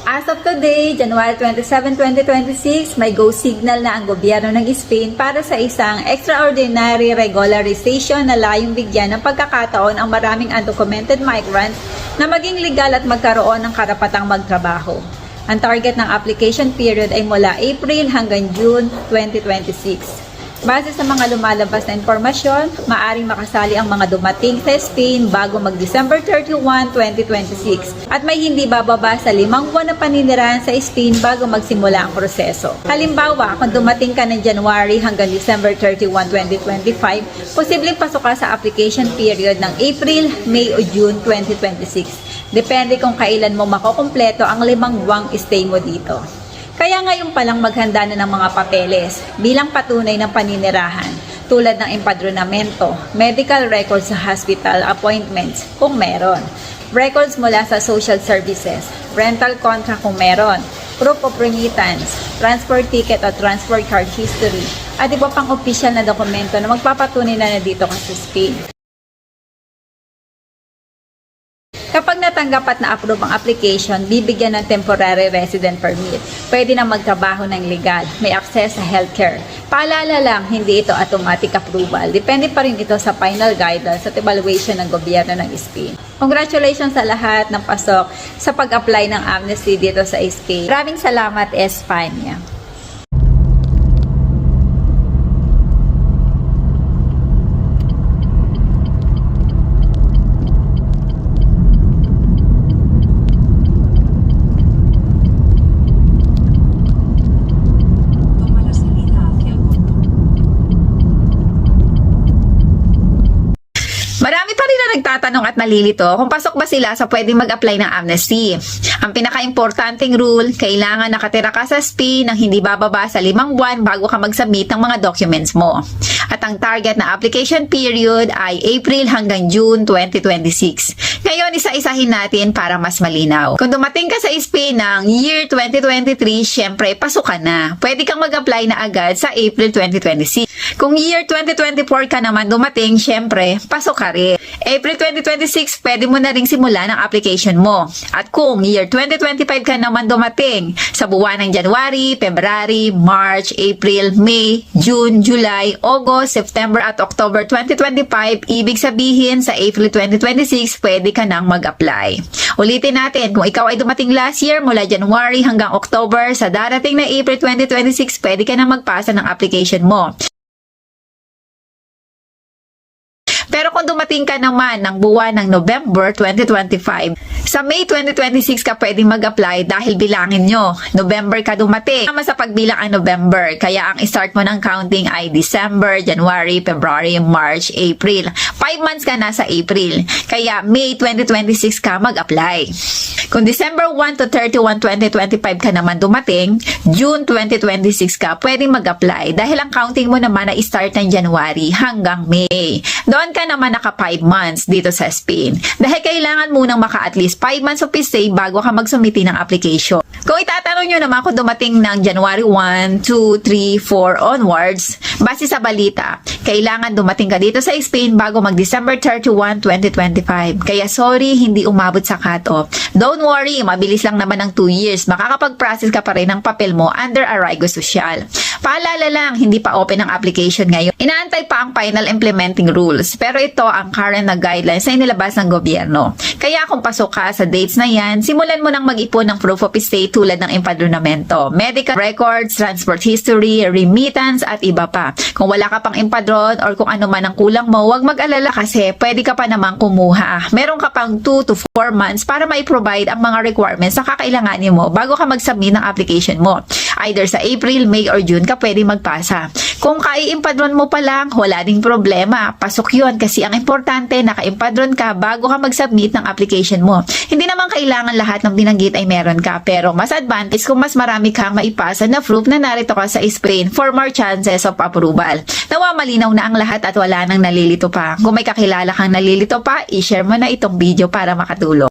As of today, January 27, 2026, may go signal na ang gobyerno ng Spain para sa isang extraordinary regularization na layong bigyan ng pagkakataon ang maraming undocumented migrants na maging legal at magkaroon ng karapatang magtrabaho. Ang target ng application period ay mula April hanggang June 2026. Base sa mga lumalabas na impormasyon, maaring makasali ang mga dumating sa Spain bago mag-December 31, 2026 at may hindi bababa sa 5 buwan na paninirahan sa Spain bago magsimula ang proseso. Halimbawa, kung dumating ka ng January hanggang December 31, 2025, posibleng pasok ka sa application period ng April, May o June 2026. Depende kung kailan mo makukumpleto ang 5 buwang stay mo dito. Kaya ngayon palang maghanda na ng mga papeles bilang patunay ng paninirahan tulad ng empadronamento, medical records sa hospital appointments kung meron, records mula sa social services, rental contract kung meron, proof of remittance, transport ticket o transport card history, at iba pang opisyal na dokumento na magpapatunay na nandito ka sa Spain. Kapag natanggap at na-approve ang application, bibigyan ng temporary resident permit. Pwede na magtrabaho ng legal, may access sa healthcare. Paalala lang, hindi ito automatic approval. Depende pa rin ito sa final guidance at evaluation ng gobyerno ng Spain. Congratulations sa lahat ng pasok sa pag-apply ng amnesty dito sa Spain. Maraming salamat, Espanya. Marami pa rin na nagtatanong at nalilito kung pasok ba sila sa pwedeng mag-apply ng amnesty. Ang pinaka-importanting rule, kailangan nakatira ka sa Spain ng hindi bababa sa 5 buwan bago ka mag-submit ng mga documents mo. At ang target na application period ay April hanggang June 2026. Ngayon, isa-isahin natin para mas malinaw. Kung dumating ka sa Spain ng year 2023, syempre, pasok ka na. Pwede kang mag-apply na agad sa April 2026. Kung year 2024 ka naman dumating, syempre, pasok ka rin. April 2026, pwede mo na ring simulan ang application mo. At kung year 2025 ka naman dumating sa buwan ng January, February, March, April, May, June, July, August, September at October 2025, ibig sabihin sa April 2026, pwede ka nang mag-apply. Ulitin natin, kung ikaw ay dumating last year mula January hanggang October, sa darating na April 2026, pwede ka nang magpasa ng application mo. Pero kung dumating ka naman ng buwan ng November 2025, sa May 2026 ka pwedeng mag-apply dahil bilangin nyo, November ka dumating. Tama sa pagbilang ang November, kaya ang start mo ng counting ay December, January, February, March, April. 5 months ka na sa April, kaya May 2026 ka mag-apply. Kung December 1 to 31, 2025 ka naman dumating, June 2026 ka pwedeng mag-apply dahil ang counting mo naman ay start ng January hanggang May. Doon ka naman naka 5 months dito sa Spain. Dahil kailangan munang maka at least 5 months of stay bago ka magsumiti ng application. Kung itatanong nyo naman kung dumating ng January 1, 2, 3, 4 onwards, base sa balita, kailangan dumating ka dito sa Spain bago mag-December 31, 2025. Kaya sorry, hindi umabot sa cut-off. Don't worry, mabilis lang naman ng 2 years. Makakapag-process ka pa rin ng papel mo under Arraigo Social. Paalala lang, hindi pa open ang application ngayon. Inaantay pa ang final implementing rules. Pero ito ang current na guidelines na inilabas ng gobyerno. Kaya kung pasok ka sa dates na yan, simulan mo nang mag-ipon ng proof of stay tulad ng empadronamento, medical records, transport history, remittance at iba pa. Kung wala ka pang empadron or kung ano man ang kulang mo, huwag mag-alala kasi pwede ka pa namang kumuha. Meron ka pang 2 to 4 months para mai-provide ang mga requirements na kakailanganin mo bago ka mag-submit ng application mo. Either sa April, May or June ka pwede magpasa. Kung kai-empadron mo pa lang, wala ding problema. Pasok yun kasi ang importante naka-empadron ka bago ka mag-submit ng application mo. Hindi naman kailangan lahat ng binanggit ay meron ka, pero mas advantage kung mas marami kang maipasa na proof na narito ka sa Spain for more chances of approval. Nawa malinaw na ang lahat at wala nang nalilito pa. Kung may kakilala kang nalilito pa, i-share mo na itong video para makatulong.